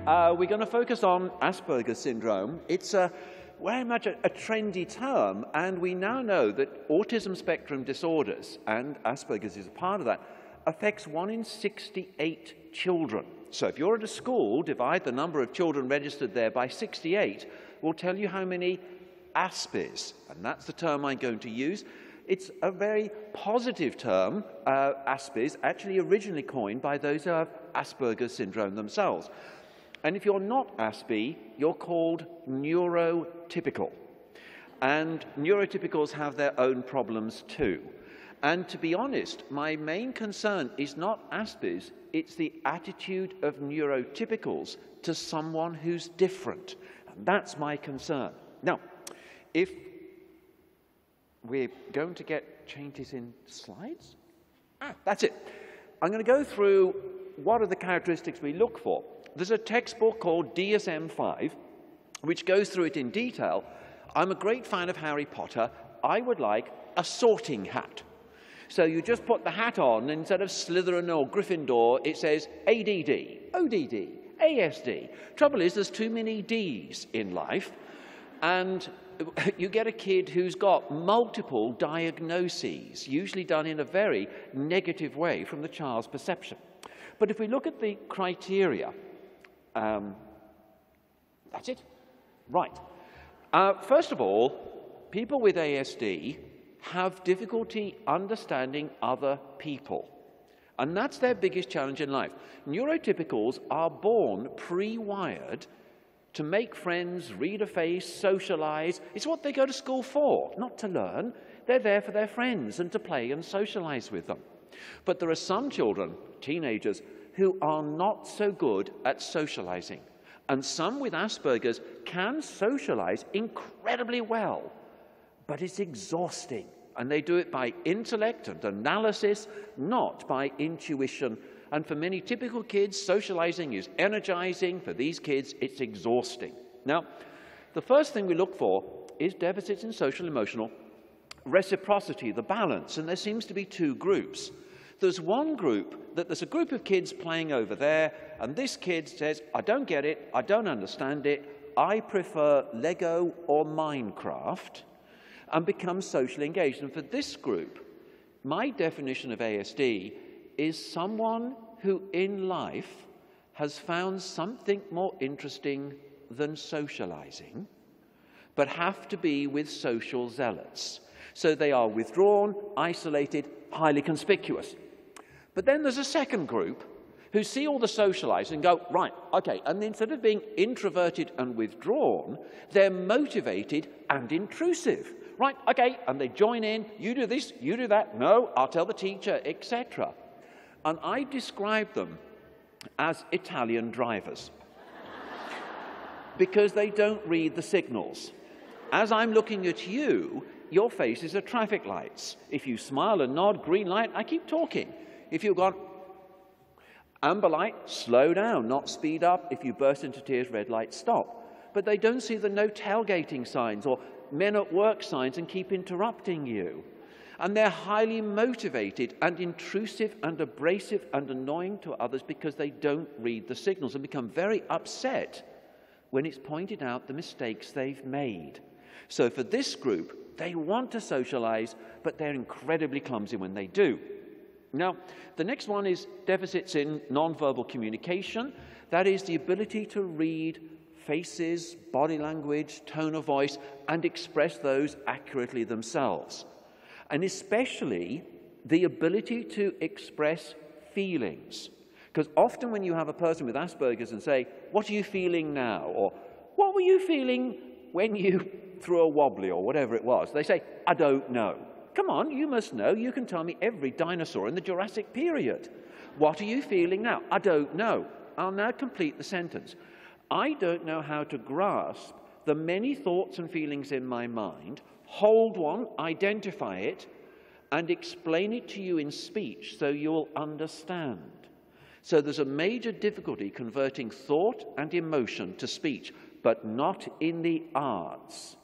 we're going to focus on Asperger syndrome. It's very much a trendy term, and we now know that autism spectrum disorders, and Asperger's is a part of that, affects 1 in 68 children. So if you're at a school, divide the number of children registered there by 68, will tell you how many Aspers, and that's the term I'm going to use. It's a very positive term, Aspers, actually originally coined by those who have Asperger's syndrome themselves. And if you're not Aspie, you're called neurotypical. And neurotypicals have their own problems too. And to be honest, my main concern is not Asperger's, it's the attitude of neurotypicals to someone who's different. And that's my concern. Now, if we're going to get changes in slides? That's it. I'm going to go through what are the characteristics we look for. There's a textbook called DSM-5, which goes through it in detail. I'm a great fan of Harry Potter. I would like a sorting hat. So you just put the hat on, and instead of Slytherin or Gryffindor, it says ADD, ODD, ASD. Trouble is, there's too many Ds in life, and you get a kid who's got multiple diagnoses, usually done in a very negative way from the child's perception. But if we look at the criteria, that's it. Right. First of all, people with ASD have difficulty understanding other people. And that's their biggest challenge in life. Neurotypicals are born pre-wired to make friends, read a face, socialize. It's what they go to school for, not to learn. They're there for their friends and to play and socialize with them. But there are some children, teenagers, who are not so good at socializing. And some with Asperger's can socialize incredibly well, but it's exhausting. And they do it by intellect and analysis, not by intuition. And for many typical kids, socializing is energizing. For these kids, it's exhausting. Now, the first thing we look for is deficits in social emotional reciprocity, the balance. And there seems to be two groups. There's one group that there's a group of kids playing over there, and this kid says, I don't get it, I don't understand it, I prefer Lego or Minecraft, and becomes socially engaged. And for this group, my definition of ASD is someone who in life has found something more interesting than socializing, but have to be with social zealots. So they are withdrawn, isolated, highly conspicuous. But then there's a second group who see all the socializing and go, right, okay, and instead of being introverted and withdrawn, they're motivated and intrusive. Right, okay, and they join in, you do this, you do that, no, I'll tell the teacher, etc. And I describe them as Italian drivers because they don't read the signals. As I'm looking at you, your faces are traffic lights. If you smile and nod, green light, I keep talking. If you've got amber light, slow down, not speed up. If you burst into tears, red light, stop. But they don't see the no tailgating signs or men at work signs and keep interrupting you. And they're highly motivated and intrusive and abrasive and annoying to others because they don't read the signals and become very upset when it's pointed out the mistakes they've made. So for this group, they want to socialize, but they're incredibly clumsy when they do. Now, the next one is deficits in nonverbal communication. That is the ability to read faces, body language, tone of voice, and express those accurately themselves. And especially the ability to express feelings. Because often when you have a person with Asperger's and say, what are you feeling now? Or what were you feeling when you threw a wobbly or whatever it was? They say, I don't know. Come on, you must know. You can tell me every dinosaur in the Jurassic period. What are you feeling now? I don't know. I'll now complete the sentence. I don't know how to grasp the many thoughts and feelings in my mind, hold one, identify it, and explain it to you in speech so you'll understand. So there's a major difficulty converting thought and emotion to speech, but not in the arts.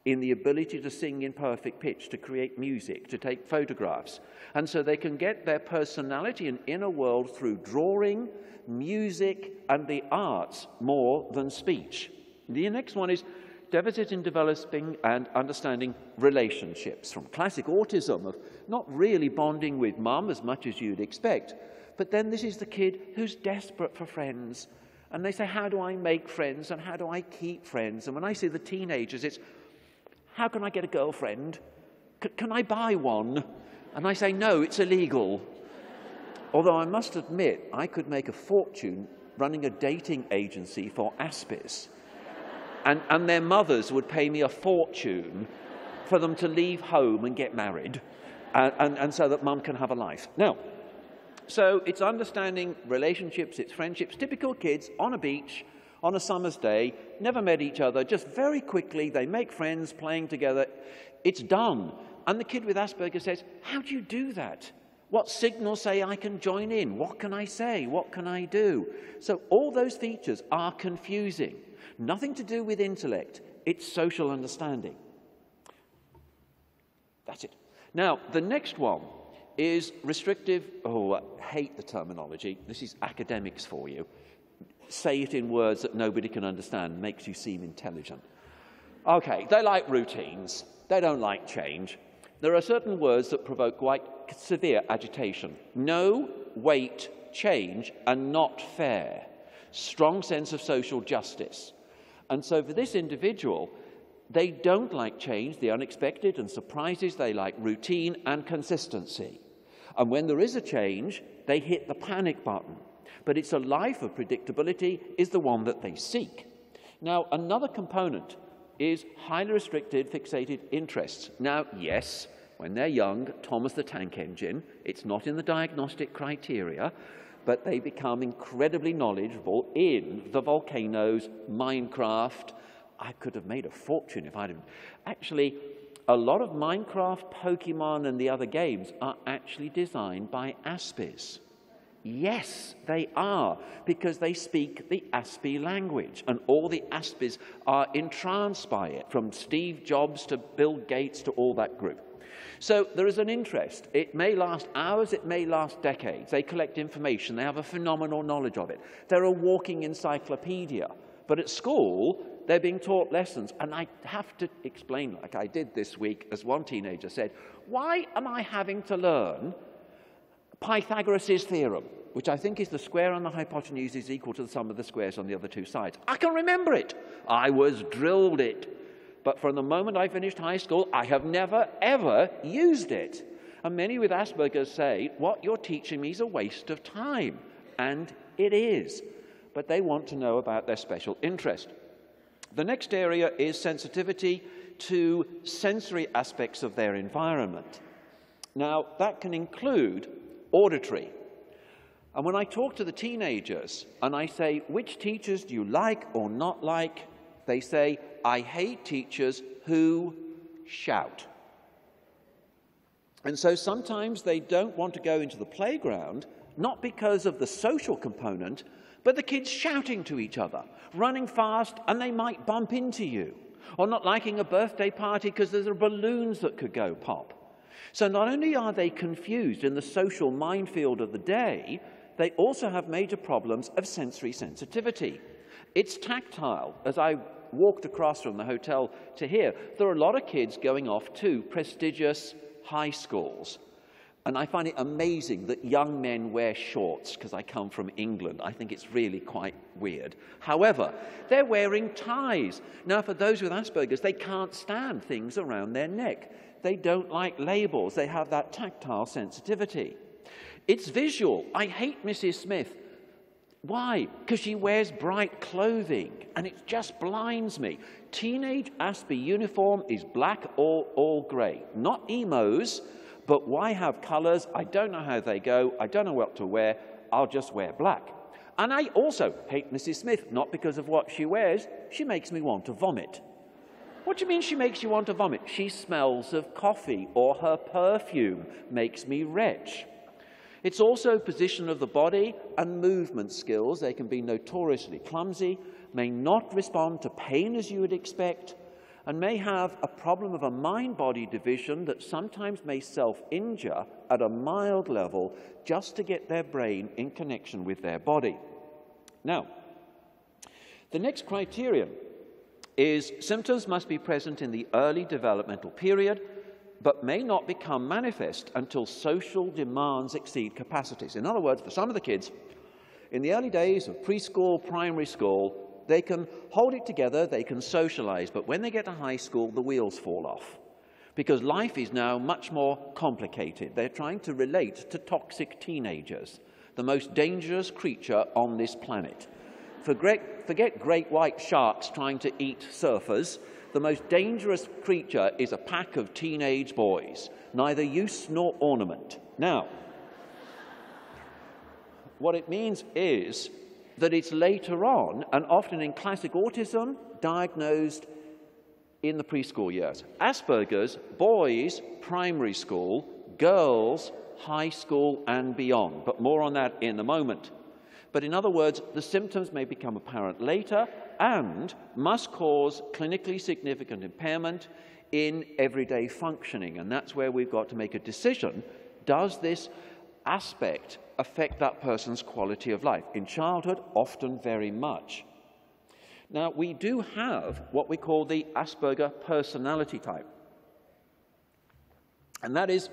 in the ability to sing in perfect pitch, to create music, to take photographs. And so they can get their personality and inner world through drawing, music, and the arts more than speech. The next one is deficit in developing and understanding relationships, from classic autism of not really bonding with mum as much as you'd expect. But then this is the kid who's desperate for friends. And they say, how do I make friends and how do I keep friends? And when I see the teenagers, it's, how can I get a girlfriend? Can I buy one? And I say, no, it's illegal. Although I must admit, I could make a fortune running a dating agency for Aspergers. And their mothers would pay me a fortune for them to leave home and get married, and so that mum can have a life. Now, so it's understanding relationships, it's friendships. Typical kids on a beach, on a summer's day, never met each other, just very quickly they make friends, playing together. It's done. And the kid with Asperger says, how do you do that? What signals say I can join in? What can I say? What can I do? So all those features are confusing. Nothing to do with intellect. It's social understanding. That's it. Now, the next one is restrictive. Oh, I hate the terminology. This is academics for you. Say it in words that nobody can understand. Makes you seem intelligent. Okay, they like routines. They don't like change. There are certain words that provoke quite severe agitation. No, wait, change, and not fair. Strong sense of social justice. And so for this individual, they don't like change, the unexpected and surprises. They like routine and consistency. And when there is a change, they hit the panic button. But it's a life of predictability is the one that they seek. Now, another component is highly restricted, fixated interests. Now, yes, when they're young, Thomas the Tank Engine, it's not in the diagnostic criteria, but they become incredibly knowledgeable in the volcanoes, Minecraft. I could have made a fortune if I'd have... Actually, a lot of Minecraft, Pokemon, and the other games are actually designed by Aspergers. Yes, they are, because they speak the Aspi language, and all the Aspergers are entranced by it, from Steve Jobs to Bill Gates to all that group. So there is an interest. It may last hours, it may last decades. They collect information, they have a phenomenal knowledge of it. They're a walking encyclopedia. But at school, they're being taught lessons, and I have to explain, like I did this week, as one teenager said, why am I having to learn Pythagoras' theorem, which I think is the square on the hypotenuse is equal to the sum of the squares on the other two sides? I can remember it. I was drilled it. But from the moment I finished high school, I have never, ever used it. And many with Asperger's say, what you're teaching me is a waste of time. And it is. But they want to know about their special interest. The next area is sensitivity to sensory aspects of their environment. Now, that can include auditory. And when I talk to the teenagers and I say, which teachers do you like or not like? They say, I hate teachers who shout. And so sometimes they don't want to go into the playground, not because of the social component, but the kids shouting to each other, running fast, and they might bump into you. Or not liking a birthday party because there are balloons that could go pop. So not only are they confused in the social minefield of the day, they also have major problems of sensory sensitivity. It's tactile. As I walked across from the hotel to here, there are a lot of kids going off to prestigious high schools. And I find it amazing that young men wear shorts, because I come from England. I think it's really quite weird. However, they're wearing ties. Now, for those with Asperger's, they can't stand things around their neck. They don't like labels. They have that tactile sensitivity. It's visual. I hate Mrs. Smith. Why? Because she wears bright clothing, and it just blinds me. Teenage Asper uniform is black or all grey. Not emos, but why have colours? I don't know how they go. I don't know what to wear. I'll just wear black. And I also hate Mrs. Smith, not because of what she wears. She makes me want to vomit. What do you mean she makes you want to vomit? She smells of coffee, or her perfume makes me retch. It's also position of the body and movement skills. They can be notoriously clumsy, may not respond to pain as you would expect, and may have a problem of a mind-body division that sometimes may self-injure at a mild level just to get their brain in connection with their body. Now, the next criterion is symptoms must be present in the early developmental period, but may not become manifest until social demands exceed capacities. In other words, for some of the kids, in the early days of preschool, primary school, they can hold it together, they can socialize, but when they get to high school, the wheels fall off. Because life is now much more complicated. They're trying to relate to toxic teenagers, the most dangerous creature on this planet. Forget great white sharks trying to eat surfers. The most dangerous creature is a pack of teenage boys, neither use nor ornament. Now, what it means is that it's later on, and often in classic autism, diagnosed in the preschool years. Asperger's, boys, primary school, girls, high school and beyond, but more on that in a moment. But in other words, the symptoms may become apparent later and must cause clinically significant impairment in everyday functioning, and that's where we've got to make a decision. Does this aspect affect that person's quality of life? In childhood, often very much. Now, we do have what we call the Asperger personality type. And that is,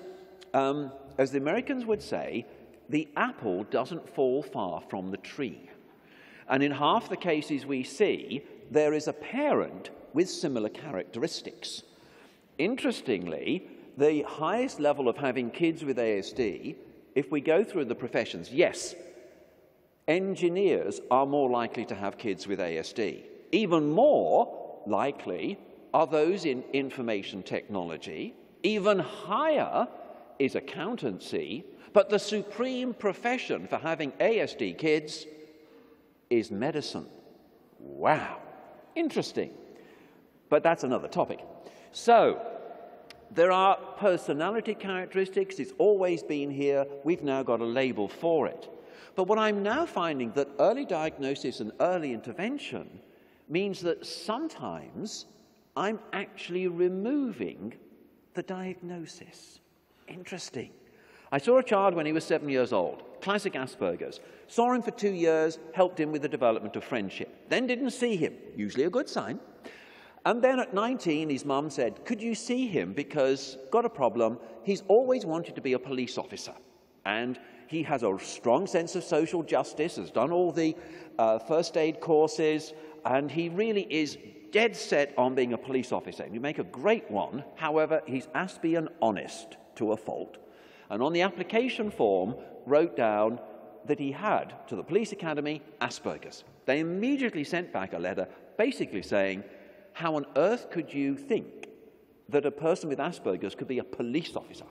as the Americans would say, the apple doesn't fall far from the tree. And in half the cases we see, there is a parent with similar characteristics. Interestingly, the highest level of having kids with ASD, if we go through the professions, yes, engineers are more likely to have kids with ASD. Even more likely are those in information technology. Even higher is accountancy. But the supreme profession for having ASD kids is medicine. Wow, interesting. But that's another topic. So, there are personality characteristics. It's always been here. We've now got a label for it. But what I'm now finding that early diagnosis and early intervention means that sometimes I'm actually removing the diagnosis. Interesting. I saw a child when he was 7 years old, classic Asperger's. Saw him for 2 years, helped him with the development of friendship. Then didn't see him, usually a good sign. And then at 19, his mum said, could you see him because, got a problem, he's always wanted to be a police officer. And he has a strong sense of social justice, has done all the first aid courses, and he really is dead set on being a police officer. And you make a great one, however, he's Aspian honest to a fault. And on the application form, wrote down that he had, to the police academy, Asperger's. They immediately sent back a letter basically saying, how on earth could you think that a person with Asperger's could be a police officer?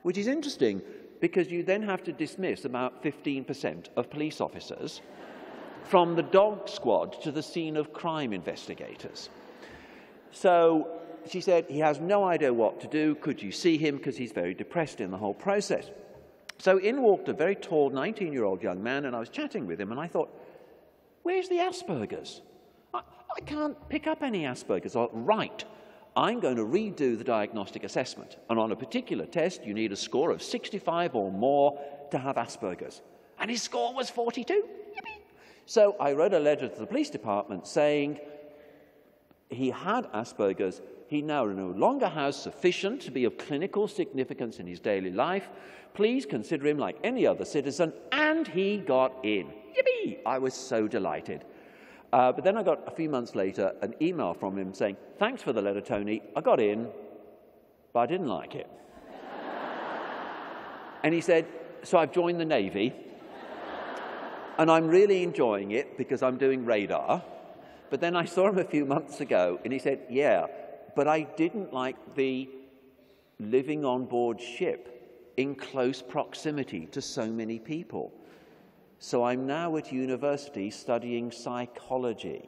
Which is interesting, because you then have to dismiss about 15% of police officers from the dog squad to the scene of crime investigators. So she said, he has no idea what to do. Could you see him? Because he's very depressed in the whole process. So in walked a very tall 19-year-old young man, and I was chatting with him, and I thought, where's the Asperger's? I can't pick up any Asperger's. Right, I'm going to redo the diagnostic assessment. And on a particular test, you need a score of 65 or more to have Asperger's. And his score was 42. Yippee! So I wrote a letter to the police department saying he had Asperger's. He now no longer has sufficient to be of clinical significance in his daily life. Please consider him like any other citizen. And he got in. Yippee! I was so delighted. But then I got, a few months later, an email from him saying, thanks for the letter, Tony. I got in, but I didn't like it. And he said, so I've joined the Navy, and I'm really enjoying it because I'm doing radar. But then I saw him a few months ago, and he said, yeah, but I didn't like the living on board ship in close proximity to so many people. So I'm now at university studying psychology.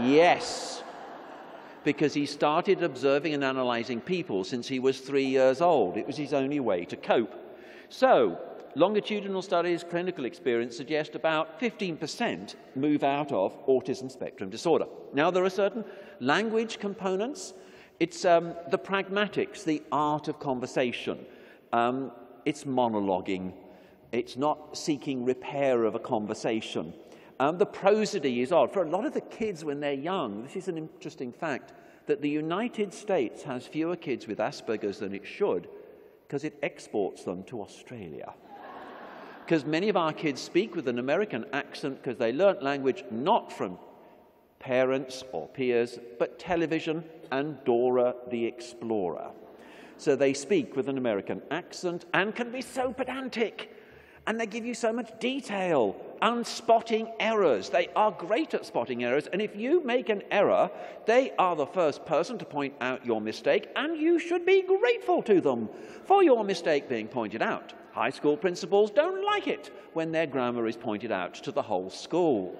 Yes, because he started observing and analyzing people since he was 3 years old. It was his only way to cope. So longitudinal studies, clinical experience suggest about 15% move out of autism spectrum disorder. Now, there are certain language components. It's the pragmatics, the art of conversation. It's monologuing. It's not seeking repair of a conversation. The prosody is odd. For a lot of the kids when they're young, this is an interesting fact, that the United States has fewer kids with Asperger's than it should because it exports them to Australia. Because many of our kids speak with an American accent because they learnt language not from parents or peers, but television and Dora the Explorer. So they speak with an American accent and can be so pedantic. And they give you so much detail and spotting errors. They are great at spotting errors. And if you make an error, they are the first person to point out your mistake, and you should be grateful to them for your mistake being pointed out. High school principals don't like it when their grammar is pointed out to the whole school.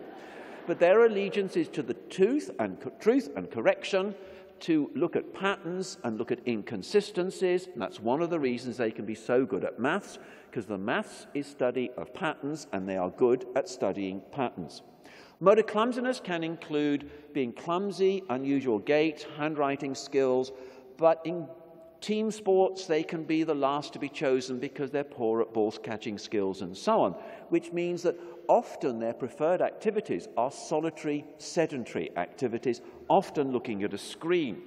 But their allegiance is to the truth and correction, to look at patterns and look at inconsistencies. And that's one of the reasons they can be so good at maths, because the maths is study of patterns, and they are good at studying patterns. Motor clumsiness can include being clumsy, unusual gait, handwriting skills, but in team sports they can be the last to be chosen because they're poor at ball catching skills and so on, which means that often their preferred activities are solitary, sedentary activities, often looking at a screen.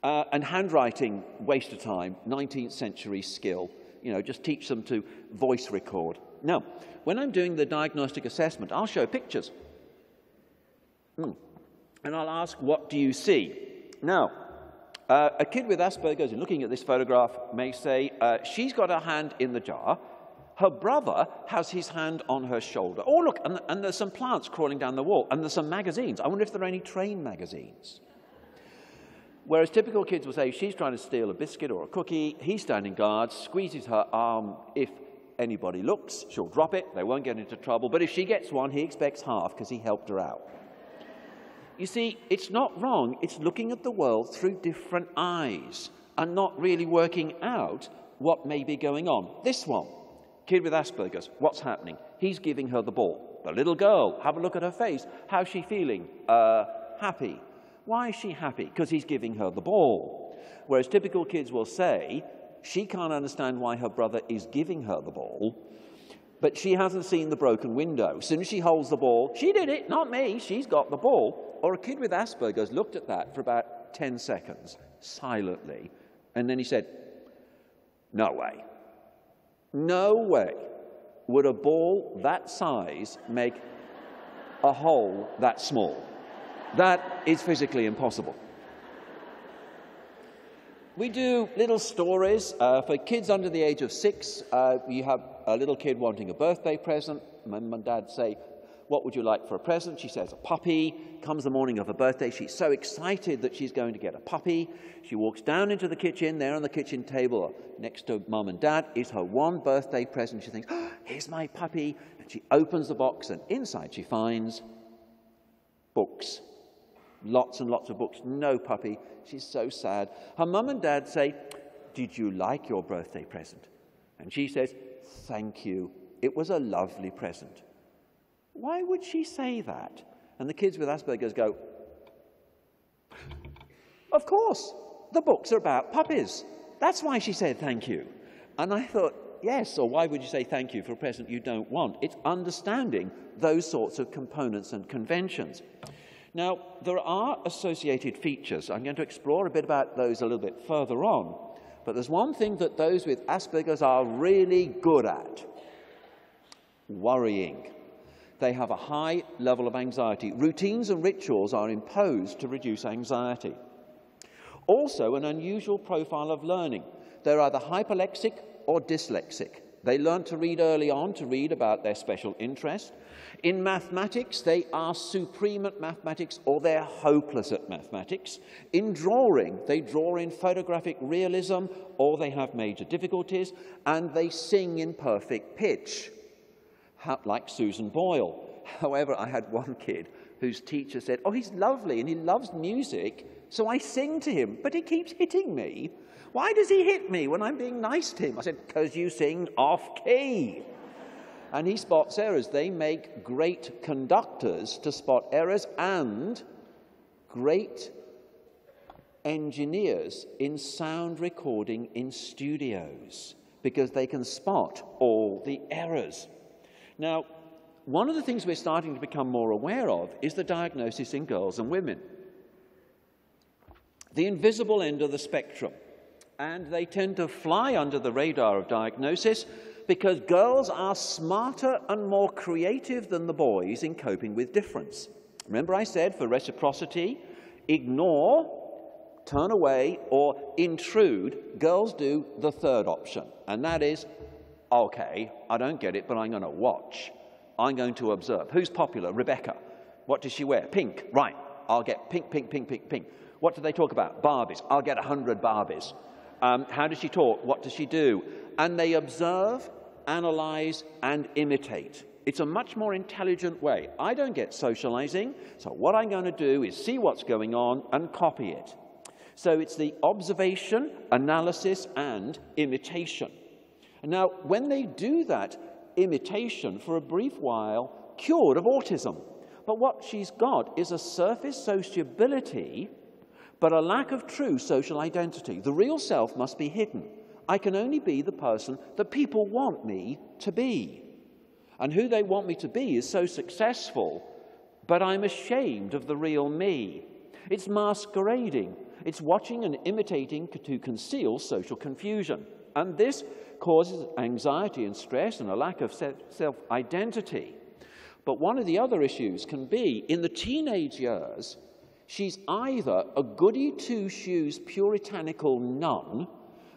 And handwriting, waste of time, 19th century skill. You know, just teach them to voice record. Now, when I'm doing the diagnostic assessment, I'll show pictures. And I'll ask, what do you see? Now, a kid with Asperger's, looking at this photograph, may say, she's got her hand in the jar. Her brother has his hand on her shoulder. Oh, look, and there's some plants crawling down the wall, and there's some magazines. I wonder if there are any train magazines. Whereas typical kids will say, she's trying to steal a biscuit or a cookie, he's standing guard, squeezes her arm. If anybody looks, she'll drop it, they won't get into trouble. But if she gets one, he expects half because he helped her out. You see, it's not wrong, it's looking at the world through different eyes and not really working out what may be going on. This one, kid with Asperger's, what's happening? He's giving her the ball. The little girl, have a look at her face. How's she feeling? Happy. Why is she happy? Because he's giving her the ball. Whereas typical kids will say, she can't understand why her brother is giving her the ball, but she hasn't seen the broken window. As soon as she holds the ball, she did it, not me, she's got the ball. Or a kid with Asperger's looked at that for about 10 seconds, silently, and then he said, no way. No way would a ball that size make a hole that small. That is physically impossible. We do little stories. For kids under the age of 6, you have a little kid wanting a birthday present. Mum and Dad say, what would you like for a present? She says, a puppy. Comes the morning of her birthday. She's so excited that she's going to get a puppy. She walks down into the kitchen. There on the kitchen table, next to Mum and Dad, is her one birthday present. She thinks, oh, here's my puppy. And she opens the box, and inside she finds books. Lots and lots of books, no puppy. She's so sad. Her mum and dad say, did you like your birthday present? And she says, thank you. It was a lovely present. Why would she say that? And the kids with Asperger's go, of course, the books are about puppies. That's why she said thank you. And I thought, yes, or why would you say thank you for a present you don't want? It's understanding those sorts of components and conventions. Now, there are associated features. I'm going to explore a bit about those a little bit further on. But there's one thing that those with Asperger's are really good at: worrying. They have a high level of anxiety. Routines and rituals are imposed to reduce anxiety. Also, an unusual profile of learning. They're either hyperlexic or dyslexic. They learn to read early on, to read about their special interest. In mathematics, they are supreme at mathematics, or they're hopeless at mathematics. In drawing, they draw in photographic realism, or they have major difficulties, and they sing in perfect pitch, like Susan Boyle. However, I had one kid whose teacher said, oh, he's lovely and he loves music, So I sing to him, but he keeps hitting me. Why does he hit me when I'm being nice to him? I said, because you sing off key. And he spots errors. They make great conductors to spot errors and great engineers in sound recording in studios because they can spot all the errors. Now, one of the things we're starting to become more aware of is the diagnosis in girls and women. The invisible end of the spectrum. And they tend to fly under the radar of diagnosis because girls are smarter and more creative than the boys in coping with difference. Remember I said for reciprocity, ignore, turn away, or intrude. Girls do the third option, and that is, okay, I don't get it, but I'm going to watch. I'm going to observe. Who's popular? Rebecca. What does she wear? Pink. Right. I'll get pink, pink, pink, pink, pink. What do they talk about? Barbies. I'll get 100 Barbies. How does she talk? What does she do? And they observe, analyze, and imitate. It's a much more intelligent way. I don't get socializing, so what I'm going to do is see what's going on and copy it. So it's the observation, analysis, and imitation. And now, when they do that imitation for a brief while, cured of autism. But what she's got is a surface sociability, but a lack of true social identity. The real self must be hidden. I can only be the person that people want me to be. And who they want me to be is so successful, but I'm ashamed of the real me. It's masquerading. It's watching and imitating to conceal social confusion. And this causes anxiety and stress and a lack of self-identity. But one of the other issues can be, in the teenage years, she's either a goody two-shoes puritanical nun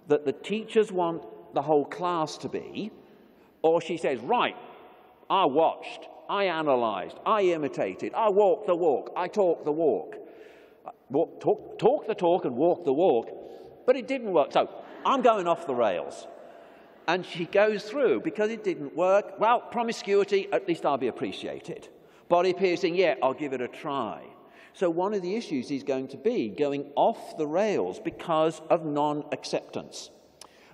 that the teachers want the whole class to be, or she says, right, I watched, I analyzed, I imitated, I walked the walk, I talked the walk. Talk the talk and walk the walk, but it didn't work, so I'm going off the rails. And she goes through, because it didn't work, well, promiscuity, at least I'll be appreciated. Body piercing, yeah, I'll give it a try. So one of the issues is going to be going off the rails because of non-acceptance.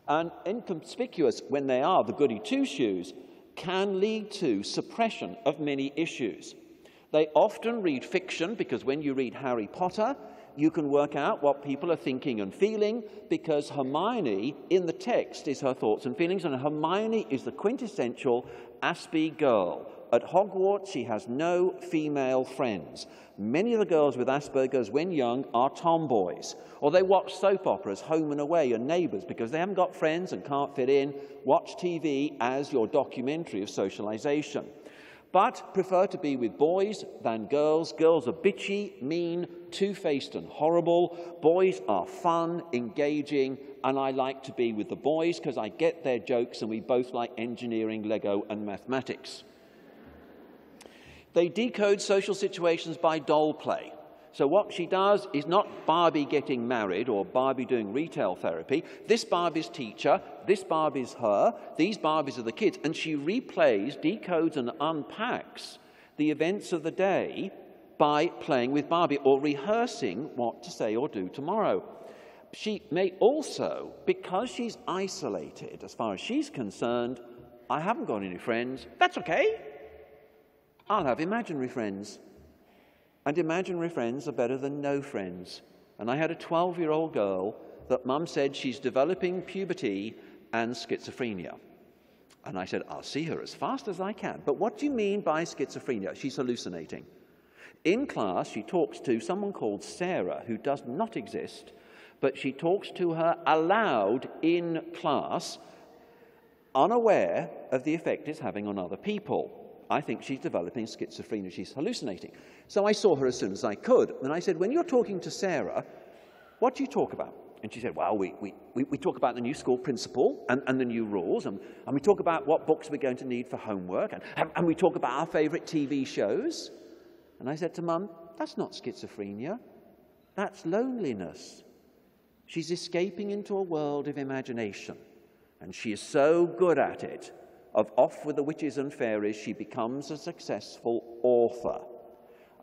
And inconspicuous when they are the goody two-shoes can lead to suppression of many issues. They often read fiction because when you read Harry Potter, you can work out what people are thinking and feeling because Hermione in the text is her thoughts and feelings, and Hermione is the quintessential Aspie girl. At Hogwarts, she has no female friends. Many of the girls with Asperger's, when young, are tomboys. Or they watch soap operas, Home and Away, and Neighbours, because they haven't got friends and can't fit in. Watch TV as your documentary of socialization. But prefer to be with boys than girls. Girls are bitchy, mean, two-faced and horrible. Boys are fun, engaging, and I like to be with the boys because I get their jokes and we both like engineering, Lego, and mathematics. They decode social situations by doll play. So what she does is not Barbie getting married or Barbie doing retail therapy. This Barbie's teacher, this Barbie's her, these Barbies are the kids. And she replays, decodes, and unpacks the events of the day by playing with Barbie or rehearsing what to say or do tomorrow. She may also, because she's isolated, as far as she's concerned, I haven't got any friends. That's okay. I'll have imaginary friends. And imaginary friends are better than no friends. And I had a 12-year-old girl that Mum said she's developing puberty and schizophrenia. And I said, I'll see her as fast as I can. But what do you mean by schizophrenia? She's hallucinating. In class, she talks to someone called Sarah, who does not exist, but she talks to her aloud in class, unaware of the effect it's having on other people. I think she's developing schizophrenia. She's hallucinating. So I saw her as soon as I could. And I said, when you're talking to Sarah, what do you talk about? And she said, well, we talk about the new school principal and the new rules. And we talk about what books we're going to need for homework. And we talk about our favourite TV shows. And I said to Mum, that's not schizophrenia. That's loneliness. She's escaping into a world of imagination. And she is so good at it. Of Off with the Witches and Fairies, she becomes a successful author.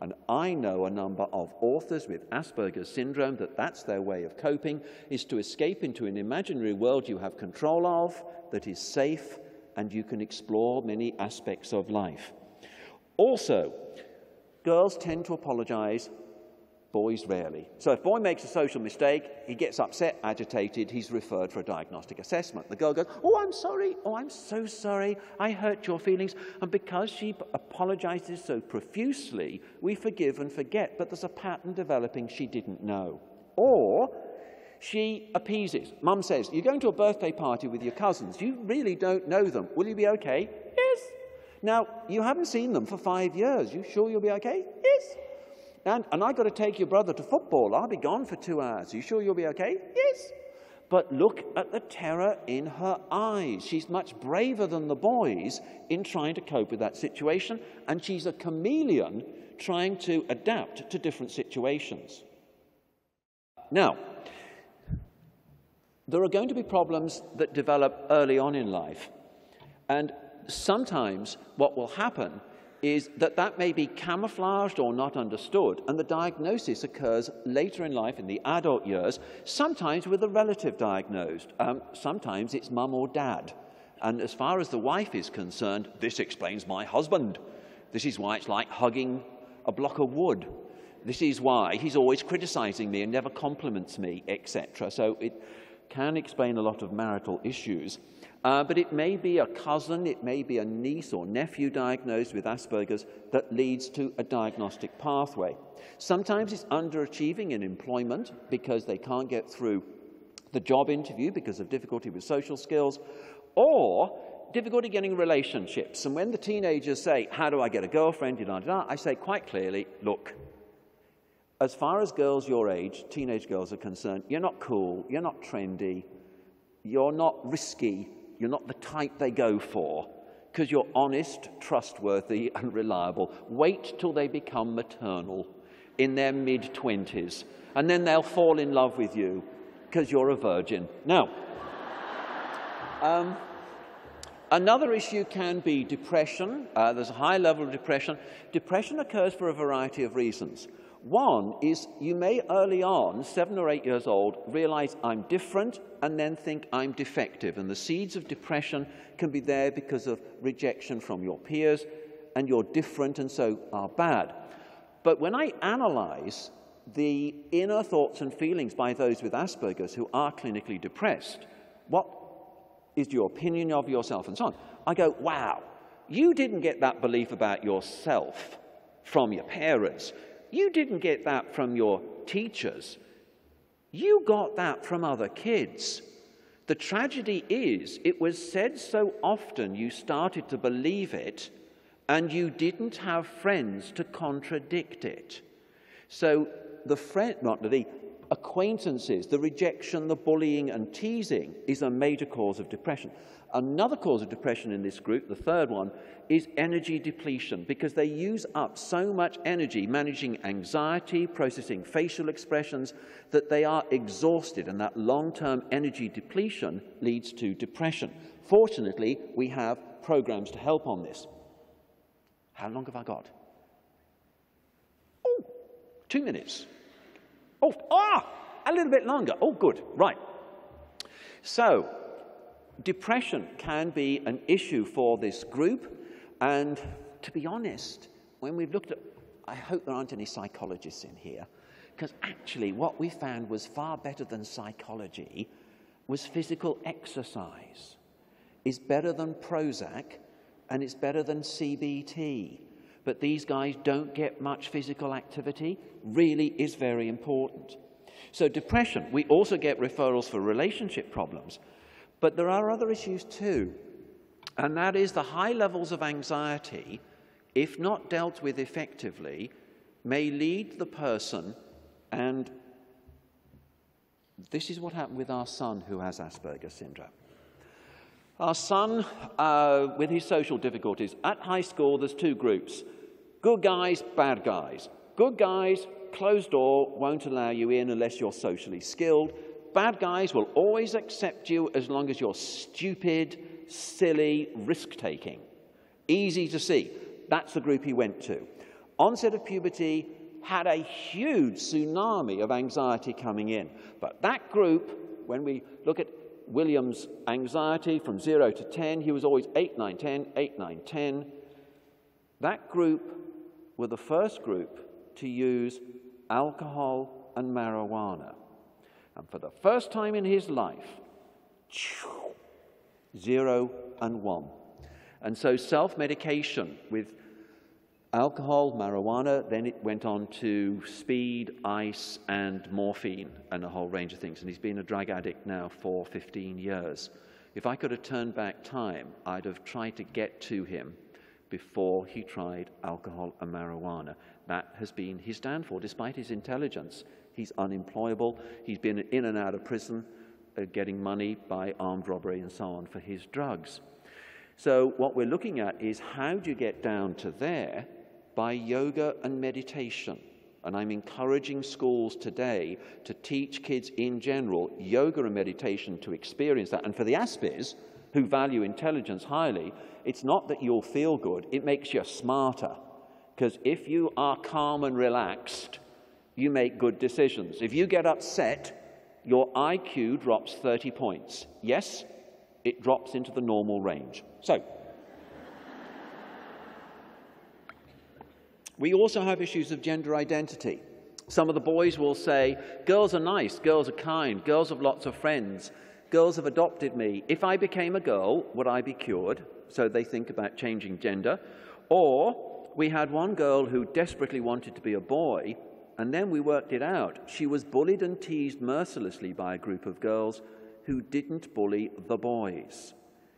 And I know a number of authors with Asperger's syndrome that's their way of coping, is to escape into an imaginary world you have control of, that is safe, and you can explore many aspects of life. Also, girls tend to apologize, boys rarely. So if a boy makes a social mistake, he gets upset, agitated, he's referred for a diagnostic assessment. The girl goes, "Oh, I'm sorry. Oh, I'm so sorry. I hurt your feelings." And because she apologizes so profusely, we forgive and forget, but there's a pattern developing she didn't know. Or she appeases. Mum says, "You're going to a birthday party with your cousins. You really don't know them. Will you be okay?" "Yes." "Now, you haven't seen them for 5 years. You sure you'll be okay?" "Yes." And I've got to take your brother to football. I'll be gone for 2 hours. You sure you'll be okay?" "Yes." But look at the terror in her eyes. She's much braver than the boys in trying to cope with that situation, and she's a chameleon trying to adapt to different situations. Now, there are going to be problems that develop early on in life, and sometimes what will happen is that may be camouflaged or not understood, and the diagnosis occurs later in life, in the adult years, sometimes with a relative diagnosed. Sometimes it's mum or dad. And as far as the wife is concerned, this explains my husband. This is why it's like hugging a block of wood. This is why he's always criticizing me and never compliments me, etc. So it can explain a lot of marital issues. But it may be a cousin, it may be a niece or nephew diagnosed with Asperger's that leads to a diagnostic pathway. Sometimes it's underachieving in employment because they can't get through the job interview because of difficulty with social skills, or difficulty getting relationships. And when the teenagers say, "How do I get a girlfriend?" I say quite clearly, look, as far as girls your age, teenage girls are concerned, you're not cool, you're not trendy, you're not risky, you're not the type they go for, because you're honest, trustworthy, and reliable. Wait till they become maternal in their mid-20s, and then they'll fall in love with you because you're a virgin. Now, another issue can be depression. There's a high level of depression. Depression occurs for a variety of reasons. One is you may early on, 7 or 8 years old, realize I'm different and then think I'm defective. And the seeds of depression can be there because of rejection from your peers, and you're different and so are bad. But when I analyze the inner thoughts and feelings by those with Asperger's who are clinically depressed, what is your opinion of yourself and so on, I go, wow, you didn't get that belief about yourself from your parents. You didn't get that from your teachers. You got that from other kids. The tragedy is, it was said so often you started to believe it, and you didn't have friends to contradict it. So the acquaintances, the rejection, the bullying and teasing is a major cause of depression. Another cause of depression in this group, the third one, is energy depletion, because they use up so much energy managing anxiety, processing facial expressions, that they are exhausted, and that long-term energy depletion leads to depression. Fortunately, we have programs to help on this. How long have I got? Oh, 2 minutes. A little bit longer. Oh, good. Right. So, depression can be an issue for this group, and to be honest, when we've looked at, I hope there aren't any psychologists in here, because actually what we found was far better than psychology was physical exercise. It's better than Prozac, and it's better than CBT. But these guys don't get much physical activity, really is very important. So depression, we also get referrals for relationship problems. But there are other issues too, and that is the high levels of anxiety, if not dealt with effectively, may lead the person, and this is what happened with our son who has Asperger's syndrome. Our son, with his social difficulties, at high school there's 2 groups, good guys, bad guys. Good guys, closed door, won't allow you in unless you're socially skilled. Bad guys will always accept you as long as you're stupid, silly, risk-taking. Easy to see. That's the group he went to. onset of puberty had a huge tsunami of anxiety coming in. But that group, when we look at William's anxiety from 0 to 10, he was always 8, 9, 10, 8, 9, 10. That group were the first group to use alcohol and marijuana. And for the first time in his life, 0 and 1. And so self-medication with alcohol, marijuana, then it went on to speed, ice, and morphine, and a whole range of things. And he's been a drug addict now for 15 years. If I could have turned back time, I'd have tried to get to him before he tried alcohol and marijuana. That has been his downfall. Despite his intelligence, he's unemployable. He's been in and out of prison, getting money by armed robbery and so on for his drugs. So what we're looking at is how do you get down to there? By yoga and meditation. And I'm encouraging schools today to teach kids in general yoga and meditation to experience that. And for the Aspers, who value intelligence highly, it's not that you'll feel good, it makes you smarter. Because if you are calm and relaxed, you make good decisions. If you get upset, your IQ drops 30 points. Yes, it drops into the normal range. So, we also have issues of gender identity. Some of the boys will say, girls are nice, girls are kind, girls have lots of friends, girls have adopted me. If I became a girl, would I be cured? So they think about changing gender. Or we had one girl who desperately wanted to be a boy, and then we worked it out. She was bullied and teased mercilessly by a group of girls who didn't bully the boys.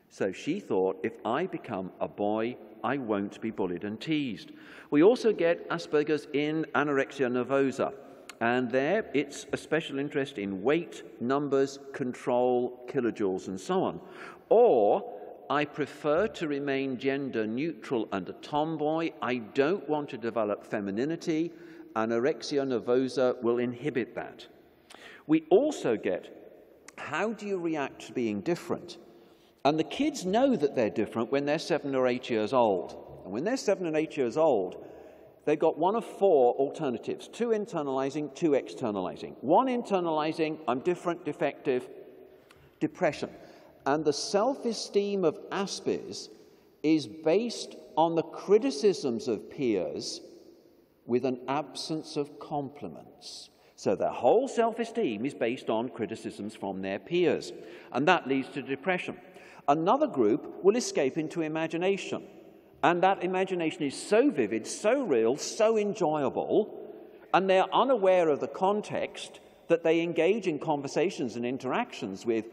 So she thought, if I become a boy, I won't be bullied and teased. We also get Asperger's in anorexia nervosa, and there it's a special interest in weight, numbers, control, kilojoules, and so on. Or, I prefer to remain gender neutral and a tomboy. I don't want to develop femininity. Anorexia nervosa will inhibit that. We also get, how do you react to being different? And the kids know that they're different when they're 7 or 8 years old. And when they're 7 and 8 years old, they've got one of 4 alternatives: 2 internalizing, 2 externalizing. 1 internalizing, I'm different, defective, depression. And the self-esteem of Aspers is based on the criticisms of peers with an absence of compliments. So their whole self-esteem is based on criticisms from their peers. And that leads to depression. Another group will escape into imagination. And that imagination is so vivid, so real, so enjoyable, and they're unaware of the context that they engage in conversations and interactions with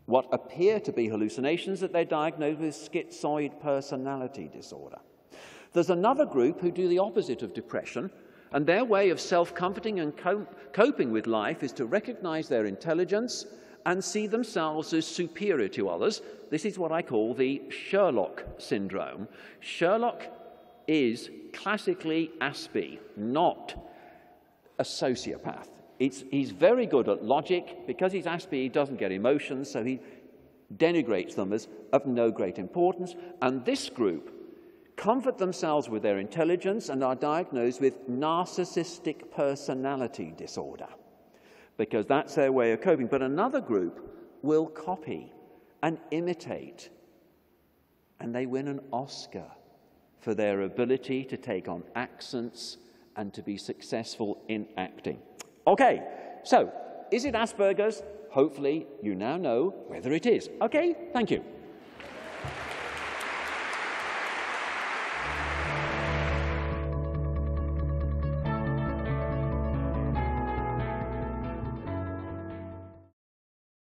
what appear to be hallucinations that they're diagnosed with schizoid personality disorder. There's another group who do the opposite of depression, and their way of self-comforting and coping with life is to recognize their intelligence and see themselves as superior to others. This is what I call the Sherlock syndrome. Sherlock is classically Aspie, not a sociopath. He's very good at logic. Because he's Aspie, he doesn't get emotions, so he denigrates them as of no great importance. And this group comfort themselves with their intelligence and are diagnosed with narcissistic personality disorder, because that's their way of coping. But another group will copy and imitate, and they win an Oscar for their ability to take on accents and to be successful in acting. Okay, so is it Asperger's? Hopefully you now know whether it is. Okay, thank you.